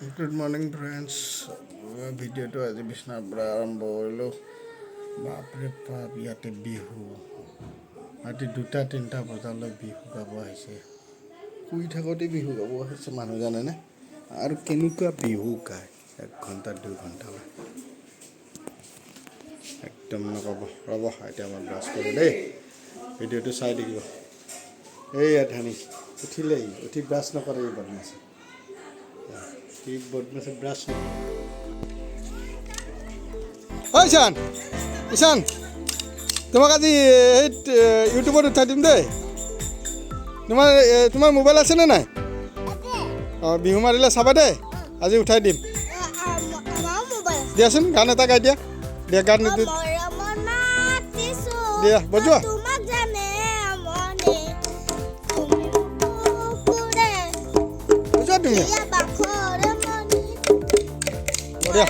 Good morning friends. Video to আজি বিছনাৰ পৰা আৰম্ভ কৰিলোঁ। বাপৰে বাপ, ইয়াতে বিহু ৰাতি 2-3 বজালৈ বিহু গাব আহিছে। শুই থাকোঁতে বিহু গাব আহিছে মানুহ জানেনে? আৰু কেনেকুৱা বিহু গায় 1 ঘণ্টা 2 ঘণ্টালৈ একদম নক'ব। ৰ'ব এতিয়া মই ব্ৰাছ কৰোঁ দেই, ভিডিঅ'টো চাই থাকিব। এই ধানি উঠিলেই উঠি ব্ৰাছ নকৰে বদমাছ। কি বদমাছে ব্ৰাছ নকৰে। ঐ ঈশান তোমাক আজি ইউটিউবত উঠাই দিম দেই। তোমাৰ মোবাইল আছেনে নাই? অঁ, বিহু মাৰিলে চাবা দেই, আজি উঠাই দিম। দিয়াচোন গান এটা গাই দিয়া। দিয়া গান দিয়া বজোৱা। বজোৱা তুমি। দিয়া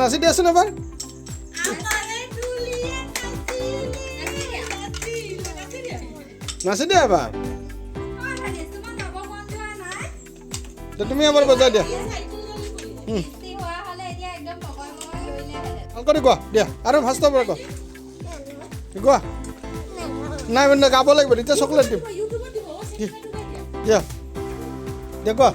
নাচি দিয়াচোন এবাৰ। নাচি দিয়া এবাৰ। তুমি এবাৰ বজাই দিয়া। ভাল কৰি কোৱা দিয়া, আৰু ফাৰ্ষ্টৰ পৰা কোৱা। কোৱা নাই মানে গাব লাগিব, তেতিয়া চকলেট দিম। দিয়া দিয়া কোৱা।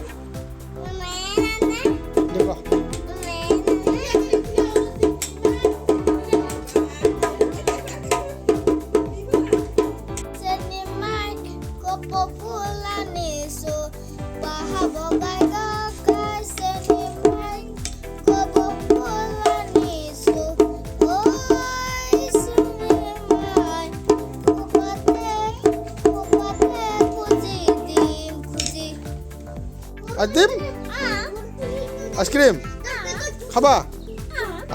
দিম আইচক্ৰীম খাবা?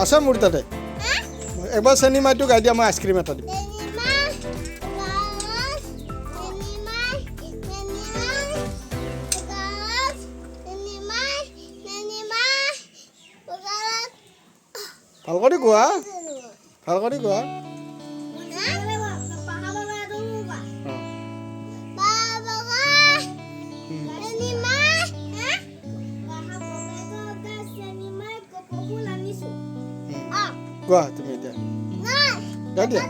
আছে মোৰ তাতে। এবাৰ চেনি মাইটো গাই দিয়া, মই আইচক্ৰীম এটা দিম। ভাল কৰি কোৱা, ভাল কৰি কোৱা। কোৱা তুমি এতিয়া গাই দিয়া।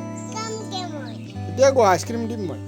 এতিয়া কোৱা আইচক্ৰীম দিম মই।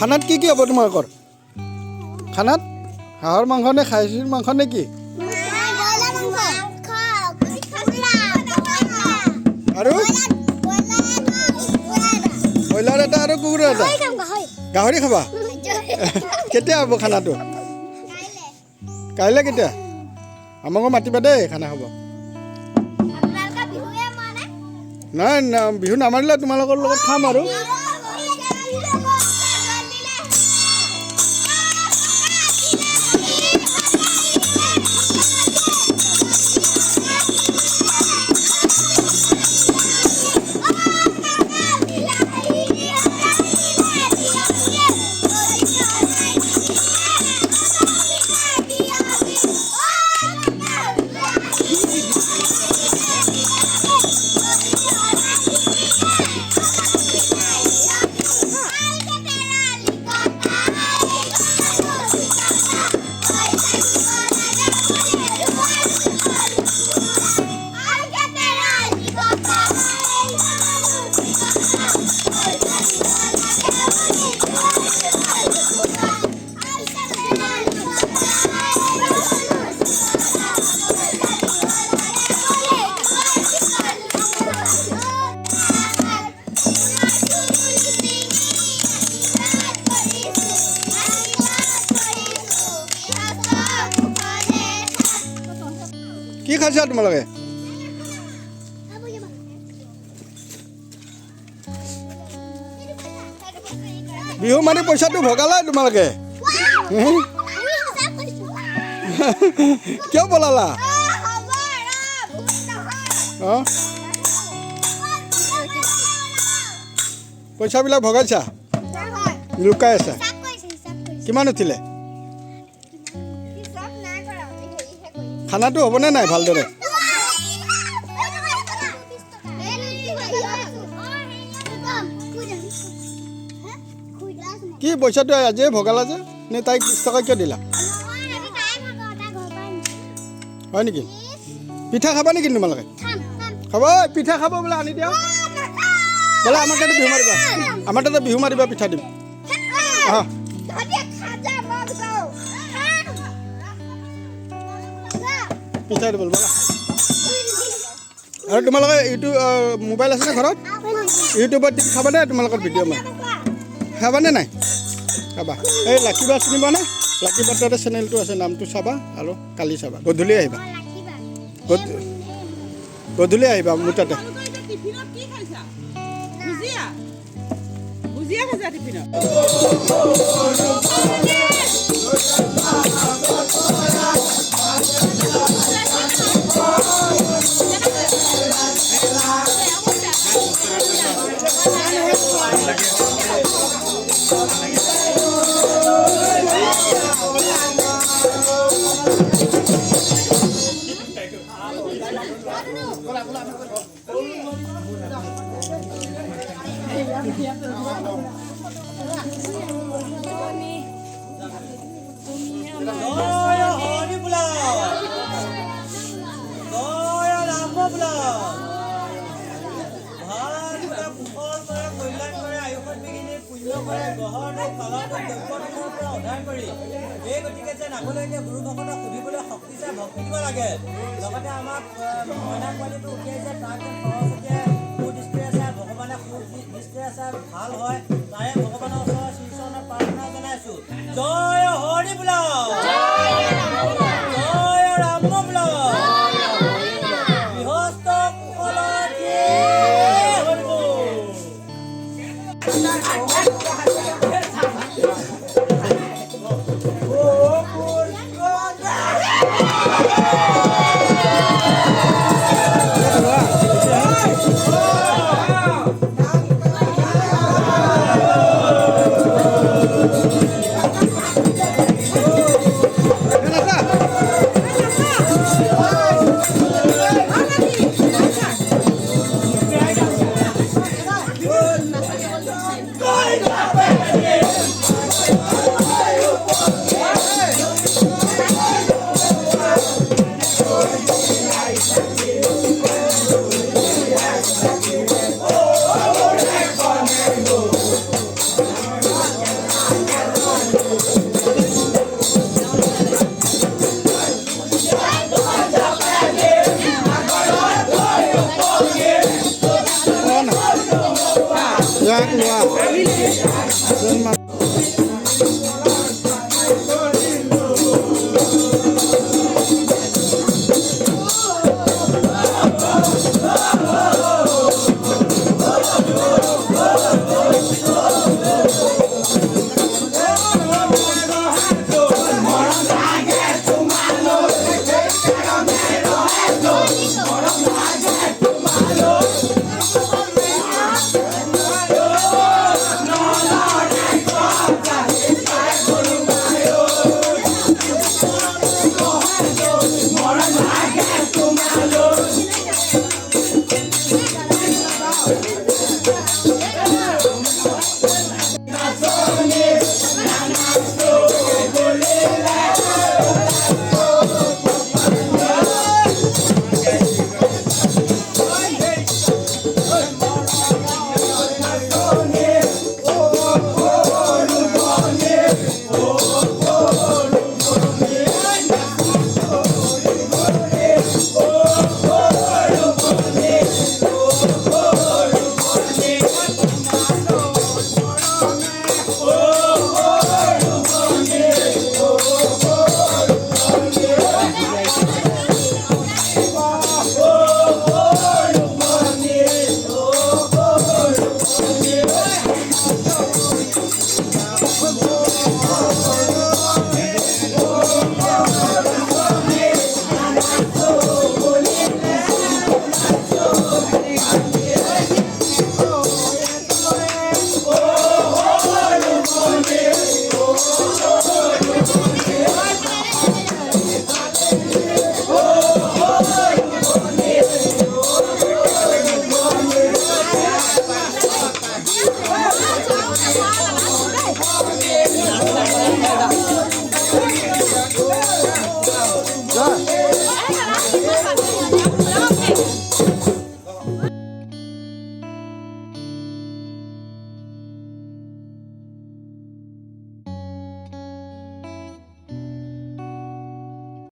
খানাত কি কি হ'ব তোমালোকৰ? খানাত হাঁহৰ মাংস নে খাচীৰ মাংস নে কি? আৰু ব্ৰইলাৰ এটা আৰু কুকুৰা এটা। গাহৰি খাবা? কেতিয়া হ'ব খানাটো? কাইলৈ কেতিয়া? আমাকো মাতিবা দেই, খানা হ'ব। নাই বিহু নামাৰিলে তোমালোকৰ লগত খাম আৰু। খাইছা তোমালোকে? বিহু মানে পইচাটো ভগালাই তোমালোকে? কিয় পলালা? অঁ পইচাবিলাক ভগাইছা? লুকাই আছা? কিমান উঠিলে? খানাটো হ'বনে নাই ভালদৰে? কি পইচাটো আজিয়ে ভগালা যে? নে তাইক 20 টকা কিয় দিলা? হয় নেকি? পিঠা খাবা নেকি তোমালোকে? খাব পিঠা খাব বোলে আনি দিয়া বোলে। আমাৰ তাতে বিহু মাৰিবা, আমাৰ তাতে বিহু মাৰিবা, পিঠা দিম। অঁ পিঠা দিব ব'লা। আৰু তোমালোকে ইউটিউব মোবাইল আছেনে ঘৰত? ইউটিউবত খাবানে তোমালোকৰ ভিডিঅ' মাৰি খাবানে নাই? খাবা। এই লাকিবা চিনিবানে? লাকিবাৰ তাতে চেনেলটো আছে, নামটো চাবা আৰু কালি চাবা। গধূলি আহিবা, গধূলি আহিবা মোৰ তাতে। গতিকে যেন আগলৈকে গুৰুভকতক সুধিবলৈ শক্তি চাই ভক্তি দিব লাগে। লগতে আমাক মইনা পোৱালিটো উঠিয়াই যে তাক সৰস্বতীয়ে সুদৃষ্টিৰে চাই ভগৱানে সুদৃষ্টিৰে চাই ভাল হয়, তাৰে ভগৱানৰ ওচৰত শ্ৰীচৰণত প্ৰাৰ্থনা জনাইছো। জয় হৰি বোলা, জয় ৰাম বোলা, গৃহস্থ Thank you.